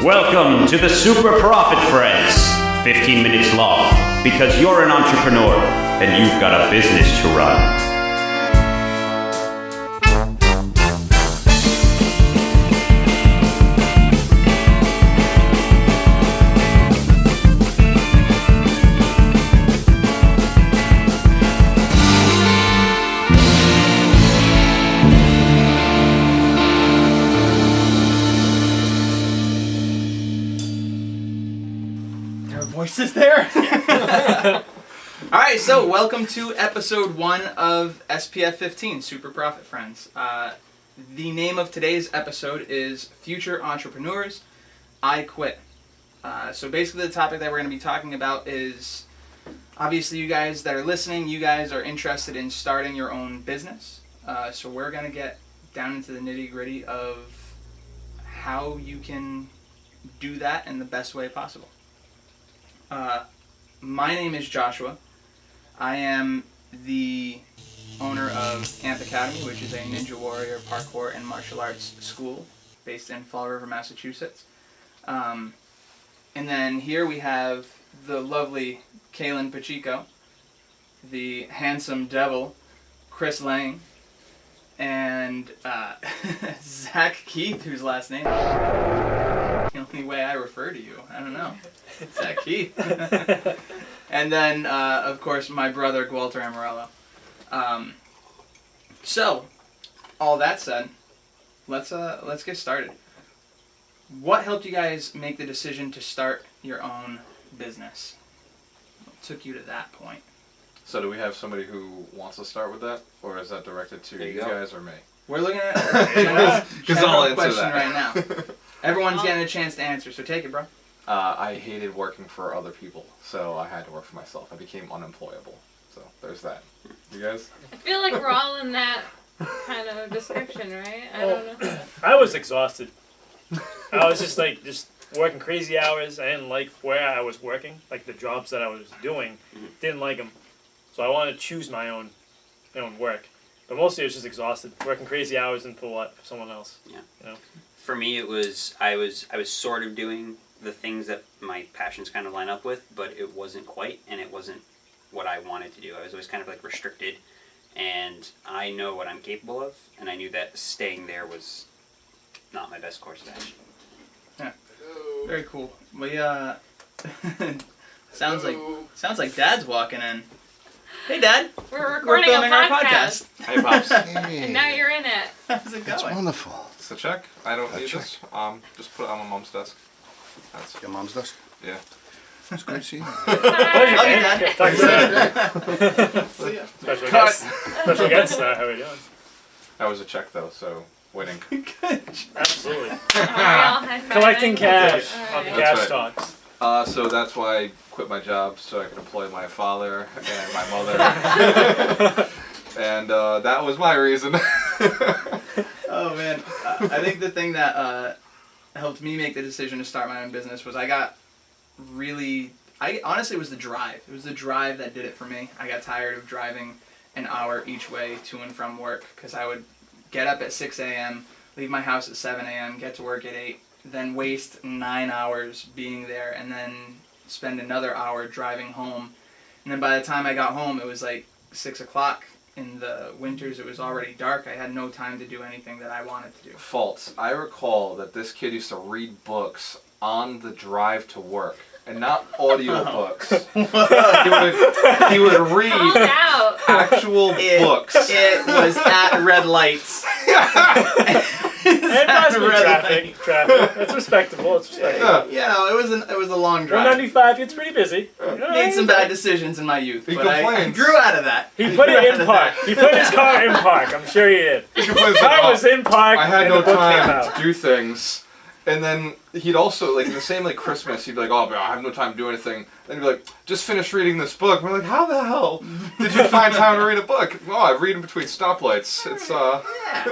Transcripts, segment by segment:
Welcome to the Super Profit Friends. 15 minutes long, because you're an entrepreneur and you've got a business to run. Voices there. Alright, so welcome to episode 1 of SPF15, Super Profit Friends. The name of today's episode is Future Entrepreneurs, I Quit. So basically the topic that we're going to be talking about is, obviously you guys that are listening, you guys are interested in starting your own business. So we're going to get down into the nitty gritty of how you can do that in the best way possible. My name is Joshua. I am the owner of Camp Academy, which is a Ninja Warrior parkour and martial arts school based in Fall River, Massachusetts. And then here we have the lovely Kaylin Pacheco, the handsome devil, Chris Lang, and Zach Keith, whose last name is the only way I refer to you. I don't know. Zach Keith. And then, of course, my brother, Walter Amorello. So, all that said, let's get started. What helped you guys make the decision to start your own business? What took you to that point? So do we have somebody who wants to start with that, or is that directed to you guys or me? We're looking at a general question that right now. Everyone's getting a chance to answer, so take it, bro. I hated working for other people, so I had to work for myself. I became unemployable. So there's that. You guys? I feel like we're all in that kind of description, right? I don't know. I was exhausted. I was just working crazy hours. I didn't like where I was working, like the jobs that I was doing. Didn't like them. So I wanted to choose my own work. But mostly I was just exhausted, working crazy hours and for what? For someone else. Yeah. You know? For me, it was I was sort of doing the things that my passions kind of line up with, but it wasn't quite, and it wasn't what I wanted to do. I was always kind of like restricted, and I know what I'm capable of, and I knew that staying there was not my best course of action. Yeah. Very cool. We sounds like Dad's walking in. Hey, Dad. We're recording filming a our podcast. Hey, Pops. And now you're in it. How's it That's going? wonderful. It's a check. I don't need check. this. Just put it on my mom's desk. That's Your mom's desk. yeah. It's great to see you. Pleasure, Love you, man. Dad. Talk to you. See ya. Special guest. Special guest. How are you doing? That was a check though, so winning. Absolutely. Are we all high-fiving? Collecting cash on the Alright. cash That's talks. So that's why I quit my job, so I could employ my father and my mother. And that was my reason. Oh man, I think the thing that helped me make the decision to start my own business was honestly it was the drive. It was the drive that did it for me. I got tired of driving an hour each way to and from work, because I would get up at 6 a.m., leave my house at 7 a.m., get to work at 8, then waste 9 hours being there, and then spend another hour driving home. And then by the time I got home, it was like 6 o'clock. In the winters, it was already dark. I had no time to do anything that I wanted to do. False. I recall that this kid used to read books on the drive to work, and not audio books. He would read Called out. actual books. It was at red lights. And possibly traffic. That's respectable. It's respectable. Yeah, it was a long drive. 195 gets pretty busy. Made some bad decisions in my youth, He but I complains. grew out of that. He put it in park. He put his car in park. I'm sure he did. He complains Car like, was in park. I had and no the book came time out. to do things. And then he'd also, like, in the same, like, Christmas, he'd be like, oh, but I have no time to do anything. Then he'd be like, just finish reading this book. And we're like, how the hell did you find time to read a book? Oh, I read in between stoplights. It's,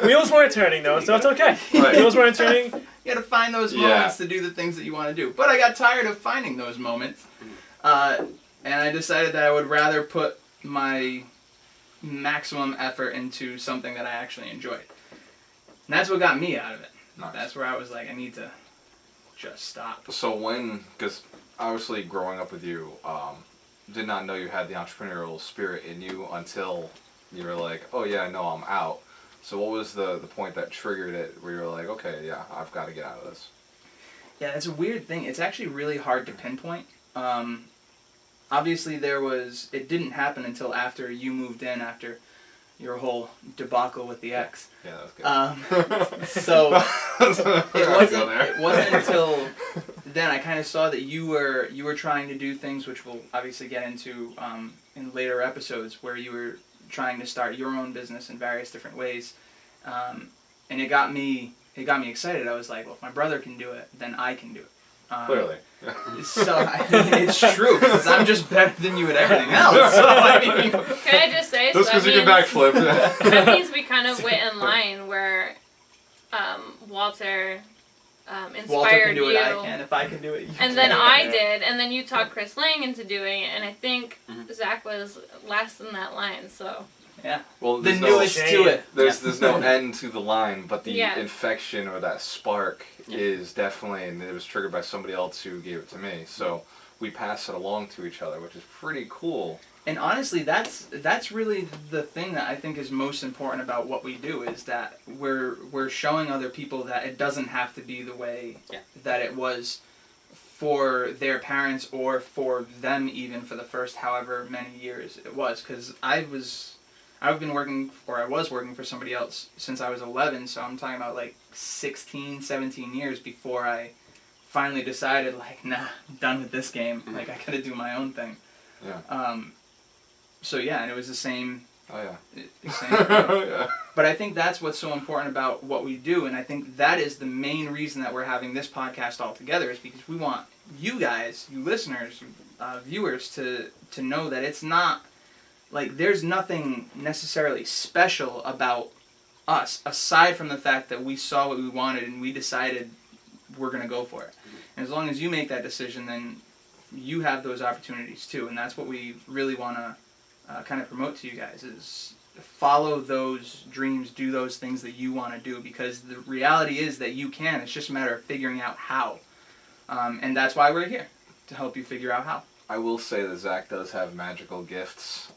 Wheels weren't turning though, so it's okay. Right. Wheels weren't turning. You gotta find those moments to do the things that you want to do. But I got tired of finding those moments. And I decided that I would rather put my maximum effort into something that I actually enjoyed. And that's what got me out of it. Nice. That's where I was like, I need to just stop. So when, because obviously growing up with you, did not know you had the entrepreneurial spirit in you until you were like, oh yeah, no, I'm out. So what was the point that triggered it where you were like, okay, yeah, I've got to get out of this? Yeah, it's a weird thing. It's actually really hard to pinpoint. Obviously, it didn't happen until after you moved in, after your whole debacle with the ex. Yeah, that was good. So it it wasn't until then I kind of saw that you were trying to do things which we'll obviously get into in later episodes, where you were trying to start your own business in various different ways, and it got me excited. I was like, well, if my brother can do it, then I can do it. Clearly. So it's true, because I'm just better than you at everything else. So, I mean, Can I just say? Just because you can backflip. That means we kind of went in line where Walter inspired Walter can do you. it, I can. If I can do it, you And can. then I did, and then you talked Chris Lang into doing it, and I think Zach was last in that line, so. Yeah. Well, The there's newest to it. There's no end to the line, but the Yeah. infection or that spark is definitely, and it was triggered by somebody else who gave it to me. So we pass it along to each other, which is pretty cool. And honestly, that's really the thing that I think is most important about what we do, is that we're showing other people that it doesn't have to be the way that it was for their parents, or for them even for the first however many years it was. Because I was working for somebody else since I was 11, so I'm talking about like 16, 17 years before I finally decided, like, nah, I'm done with this game. Like, I gotta do my own thing. Yeah. So yeah, and it was the same. Oh yeah. Same Yeah. But I think that's what's so important about what we do, and I think that is the main reason that we're having this podcast all together, is because we want you guys, you listeners, viewers, to know that it's not, like, there's nothing necessarily special about us, aside from the fact that we saw what we wanted and we decided we're going to go for it. And as long as you make that decision, then you have those opportunities too, and that's what we really want to kind of promote to you guys, is follow those dreams, do those things that you want to do, because the reality is that you can. It's just a matter of figuring out how. And that's why we're here, to help you figure out how. I will say that Zach does have magical gifts,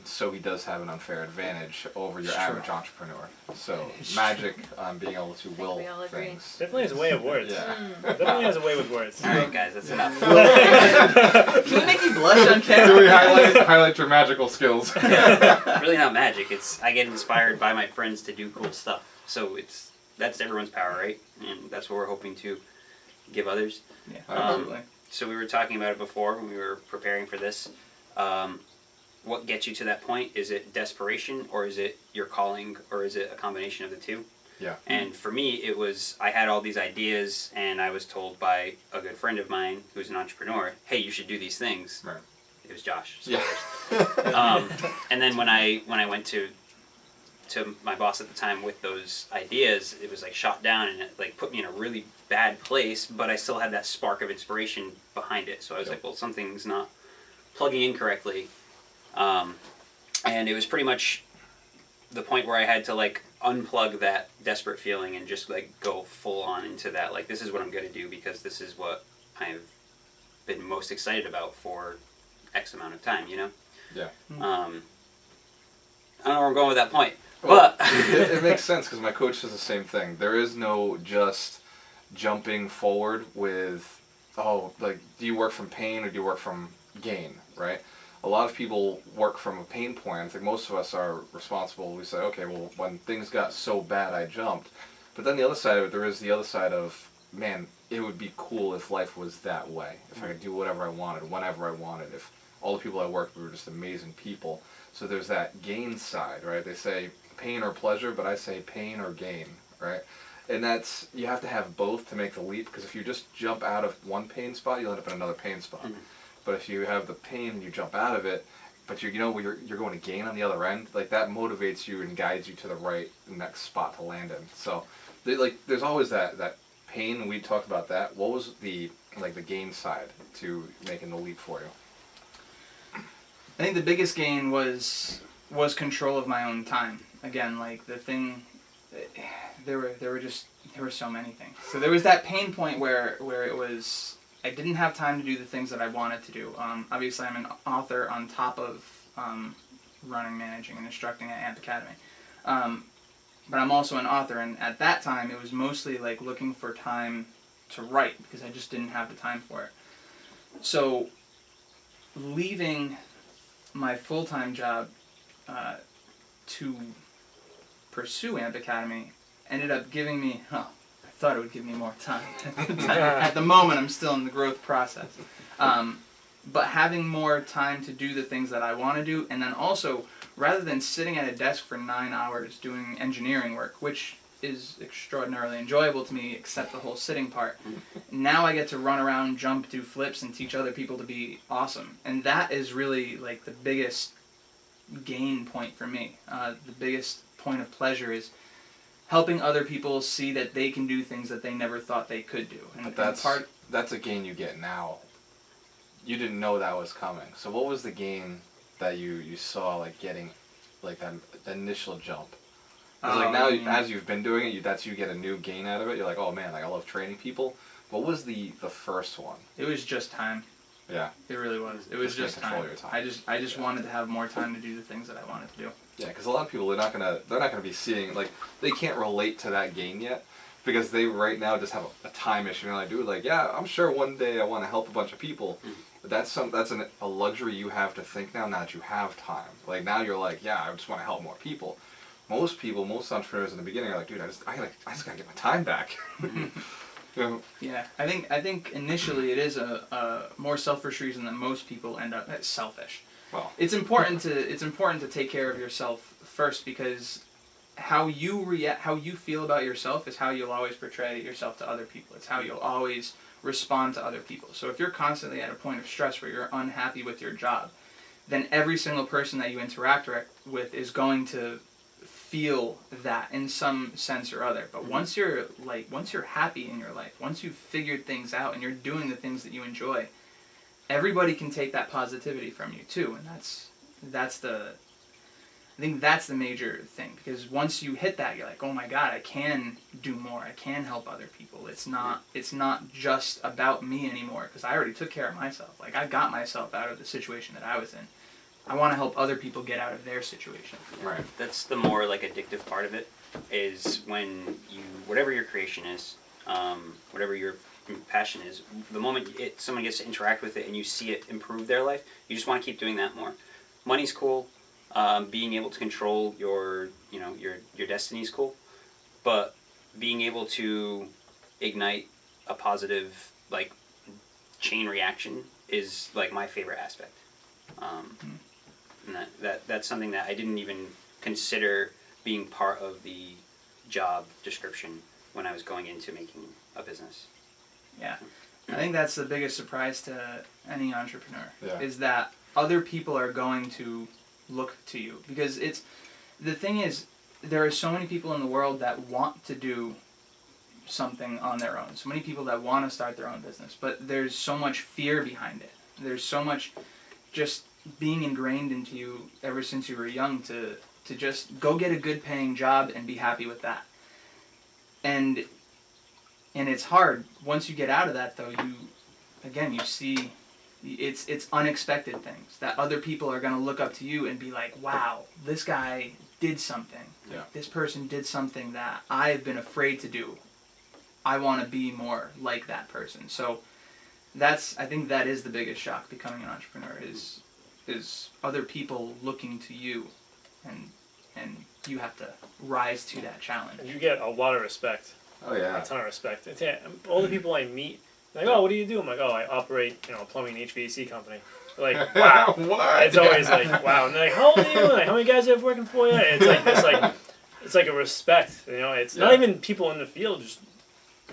so he does have an unfair advantage over your average entrepreneur. So magic on being able to will we all agree. things. Definitely has a way of words. Yeah. Definitely has a way with words. All right, guys, that's enough. Can we make you blush on Do camera? we highlight your magical skills? Really not magic. It's I get inspired by my friends to do cool stuff. So that's everyone's power, right? And that's what we're hoping to give others. Yeah, absolutely. So we were talking about it before when we were preparing for this. What gets you to that point? Is it desperation, or is it your calling, or is it a combination of the two? Yeah. And for me, it was, I had all these ideas, and I was told by a good friend of mine who's an entrepreneur, hey, you should do these things. Right. It was Josh. Yeah. And then when I went to my boss at the time with those ideas, it was like shot down, and it like put me in a really bad place, but I still had that spark of inspiration behind it. So I was like, well, something's not plugging in correctly. And it was pretty much the point where I had to like unplug that desperate feeling and just like go full on into that, like, this is what I'm going to do, because this is what I've been most excited about for X amount of time, you know? Yeah. I don't know where I'm going with that point. Well, But it makes sense, because my coach says the same thing. There is no just jumping forward with, oh, like, do you work from pain or do you work from gain, right? A lot of people work from a pain point. I think most of us are responsible. We say, okay, well, when things got so bad, I jumped. But then the other side of it, there is the other side of, man, it would be cool if life was that way. If I could do whatever I wanted, whenever I wanted. If all the people I worked with were just amazing people. So there's that gain side, right? They say pain or pleasure, but I say pain or gain, right? And that's, you have to have both to make the leap, because if you just jump out of one pain spot, you'll end up in another pain spot. Mm-hmm. But if you have the pain and you jump out of it, but you're going to gain on the other end, like, that motivates you and guides you to the right next spot to land in. So there's always that pain, and we talked about that. What was the gain side to making the leap for you? I think the biggest gain was control of my own time. Again, like, the thing, there were so many things. So there was that pain point where it was I didn't have time to do the things that I wanted to do. Obviously, I'm an author on top of running, managing, and instructing at AMP Academy. But I'm also an author, and at that time, it was mostly like looking for time to write because I just didn't have the time for it. So leaving my full-time job to pursue AMP Academy ended up giving me, I thought it would give me more time. At the moment, I'm still in the growth process. But having more time to do the things that I want to do, and then also, rather than sitting at a desk for 9 hours doing engineering work, which is extraordinarily enjoyable to me, except the whole sitting part, now I get to run around, jump, do flips, and teach other people to be awesome. And that is really like the biggest gain point for me. The biggest point of pleasure is helping other people see that they can do things that they never thought they could do. But that's a gain you get now. You didn't know that was coming. So what was the gain that you saw, like, getting, like, that initial jump? 'Cause, like, now, as you've been doing it, that's you get a new gain out of it. You're like, oh, man, like, I love training people. What was the first one? It was just time. Yeah. It really was. It was just control time. your time. I just wanted to have more time to do the things that I wanted to do. Yeah, because a lot of people, they're not gonna be seeing, like, they can't relate to that gain yet. Because they right now just have a time issue. And I do, like, yeah, I'm sure one day I want to help a bunch of people. But that's a luxury you have to think now that you have time. Like, now you're like, yeah, I just want to help more people. Most entrepreneurs in the beginning are like, dude, I just gotta get my time back. You know? Yeah, I think initially it is a more selfish reason than most people end up selfish. Well, It's important to take care of yourself first, because how you feel about yourself is how you'll always portray yourself to other people. It's how you'll always respond to other people. So if you're constantly at a point of stress where you're unhappy with your job, then every single person that you interact with is going to feel that in some sense or other. But once you're happy in your life, once you've figured things out and you're doing the things that you enjoy, everybody can take that positivity from you too, and I think that's the major thing, because once you hit that, you're like, oh my God, I can do more. I can help other people. It's not just about me anymore, because I already took care of myself. Like, I got myself out of the situation that I was in. I want to help other people get out of their situation. Right. That's the more like addictive part of it, is when whatever your creation is, whatever your passion is, the moment someone gets to interact with it and you see it improve their life, you just want to keep doing that more. Money's cool. Being able to control your destiny is cool, but being able to ignite a positive, like, chain reaction is, like, my favorite aspect. And that's something that I didn't even consider being part of the job description when I was going into making a business. Yeah, I think that's the biggest surprise to any entrepreneur, Yeah. is that other people are going to look to you, because the thing is, there are so many people in the world that want to do something on their own, so many people that want to start their own business, but there's so much fear behind it. There's so much just being ingrained into you ever since you were young to just go get a good paying job and be happy with that. And it's hard. Once you get out of that, though, you see it's unexpected things that other people are going to look up to you and be like, wow, this guy did something. Yeah. This person did something that I've been afraid to do. I want to be more like that person. So I think that is the biggest shock becoming an entrepreneur, is other people looking to you, and you have to rise to that challenge. And you get a lot of respect. oh yeah. A ton of respect. All the people I meet, like, oh, what do you do? I'm like, oh, I operate, a plumbing and HVAC company. They're like, wow. What? It's always like, wow. And they're like, how old are you? Like, how many guys do you have working for you? It's like a respect. It's not even people in the field, just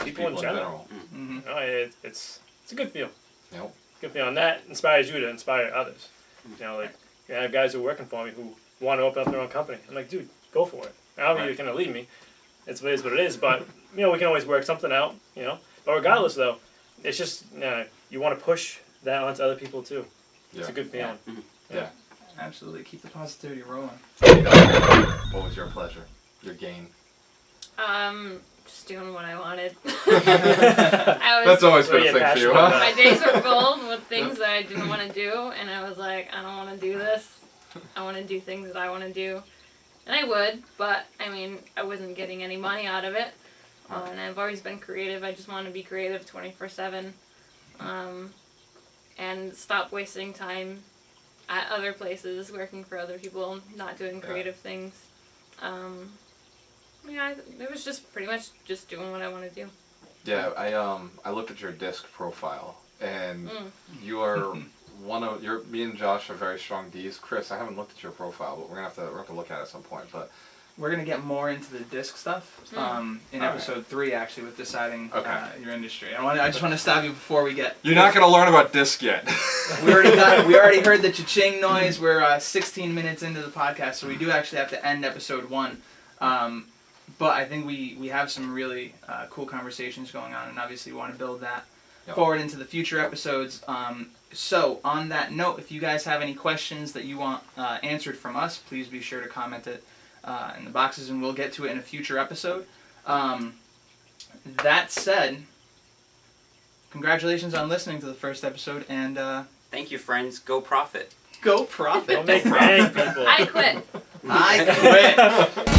people in general. Mm-hmm. It's a good feel. Yep. Good feel, and that inspires you to inspire others. I have guys who are working for me who want to open up their own company. I'm like, dude, go for it. Obviously, you're gonna leave me. It is what it is. But we can always work something out. But regardless, though, it's just you want to push that onto other people too. Yeah. It's a good feeling. Yeah. Absolutely. Keep the positivity rolling. What was your pleasure? Your gain? Just doing what I wanted. I was, That's always been Well, a thing yeah, for you, passionate huh? about my days were full with things that I didn't want to do, and I was like, I don't want to do this. I want to do things that I want to do. And I would, but, I mean, I wasn't getting any money out of it. And I've always been creative. I just want to be creative 24/7. And stop wasting time at other places, working for other people, not doing creative things. Yeah, it was just pretty much just doing what I want to do. Yeah, I looked at your disc profile, and you are me and Josh are very strong Ds. Chris, I haven't looked at your profile, but we're gonna have to look at it at some point. But We're gonna get more into the disc stuff in episode 3, actually, with deciding your industry. I just want to stop you before we get. you're not gonna learn about disc yet. We already heard the cha-ching noise. We're 16 minutes into the podcast, so we do actually have to end episode 1. But I think we have some really cool conversations going on, and obviously we want to build that forward into the future episodes. So on that note, if you guys have any questions that you want answered from us, please be sure to comment it in the boxes, and we'll get to it in a future episode. That said, congratulations on listening to the first episode, and Thank you, friends. Go profit. go profit. Don't make brag, people. I quit. I quit.